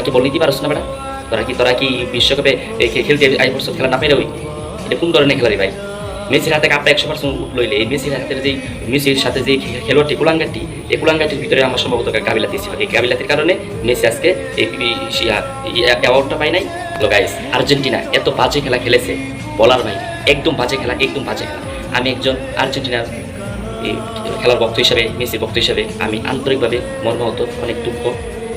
কি বল নিতে পারছ না বেটা? তোরা কি বিশ্বকাপে খেলতে আই বছর খেলা না পেরে ওই এটা কোন ধরনের খেলা রে ভাই? মেসির হাতে কাপটা 100% উঠলইলে এই মেসির হাতের যেই মেসির সাথে যে খেলোয়াড়টি কুলাঙ্গাটি, এই কুলাঙ্গাটির ভিতরে আমার সম্ভবত গাবিলাতি ছিল। এই গাবিলাতির কারণে মেসি আজকে এই অ্যাওয়ার্ডটা পায় নাই। তো গাইস, আর্জেন্টিনা এত বাজে খেলা খেলেছে বলার বাইরে, একদম বাজে খেলা, একদম বাজে খেলা। আমি একজন আর্জেন্টিনার এই খেলার ভক্ত হিসাবে, মেসির ভক্ত হিসাবে আমি আন্তরিকভাবে মর্মাহত, অনেক দুঃখ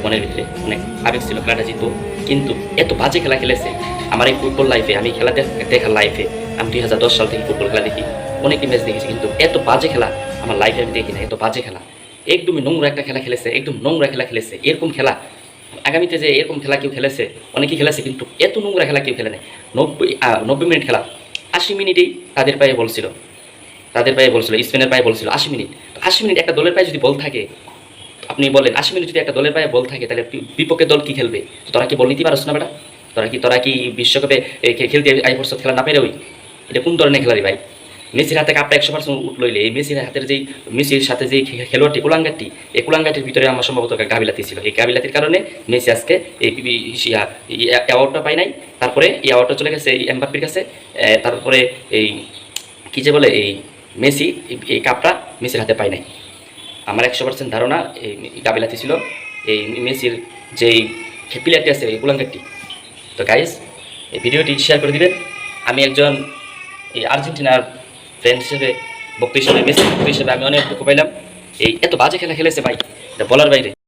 মনের ভিতরে, অনেক আবেগ ছিল খেলাটা জিতবো, কিন্তু এত বাজে খেলা খেলেছে। আমার এই ফুটবল লাইফে, আমি খেলা দেখার লাইফে, আমি 2010 সাল থেকে ফুটবল খেলা দেখি, অনেক ম্যাচ দেখেছি, কিন্তু এত বাজে খেলা আমার লাইফে আমি দেখি না। এত বাজে খেলা, একদমই নোংরা একটা খেলা খেলেছে, একদম নোংরা খেলা খেলেছে। এরকম খেলা আগামীতে যে এরকম খেলা কেউ খেলেছে, অনেকেই খেলেছে, কিন্তু এত নোংরা খেলা কেউ খেলে নেয়। 90 মিনিট খেলা, 80 মিনিটেই তাদের পায়ে বলছিল, স্পেনের পায়ে বলছিল 80 মিনিট। তো 80 মিনিট একটা দলের পায়ে যদি বল থাকে, আপনি বলেন 80 মিনিট যদি একটা দলের পায়ে বল থাকে, তাহলে বিপক্ষের দল কি খেলবে? তো তোরা কি বল নিতে পারছ না বেটা? তোরা কি বিশ্বকাপে খেলতে আই বছর খেলা না পেরে ওই এটা কোন ধরনের খেলা রে ভাই? মেসির হাতে কাপটা 100% উঠলইলে এই মেসির হাতের যেই মেসির সাথে যেই খেলোয়াড়টি কুলাঙ্গাটি, এই কুলাঙ্গাটির ভিতরে আমার সম্ভবত গাবিলাতি ছিল। এই গাবিলাতির কারণে মেসি আজকে এই অ্যাওয়ার্ডটা পায় নাই। তারপরে এই অ্যাওয়ার্ডটা চলে গেছে এই এমবাপ্পের কাছে। তারপরে এই কী যে বলে, এই মেসি এই কাপটা মেসির হাতে পায় নাই। আমার 100% ধারণা এই গাবিলাতি ছিল এই মেসির যেই প্লেয়ারটি আছে, এই কুলাঙ্গারটি। তো গাইস, এই ভিডিওটি শেয়ার করে দিবেন। আমি একজন এই আর্জেন্টিনার ফ্রেন্ড হিসেবে, ভক্ত হিসেবে, মেসি ভক্ত হিসেবে আমি অনেক দুঃখ পাইলাম। এই এত বাজে খেলা খেলেছে ভাই, এটা বলার বাইরে।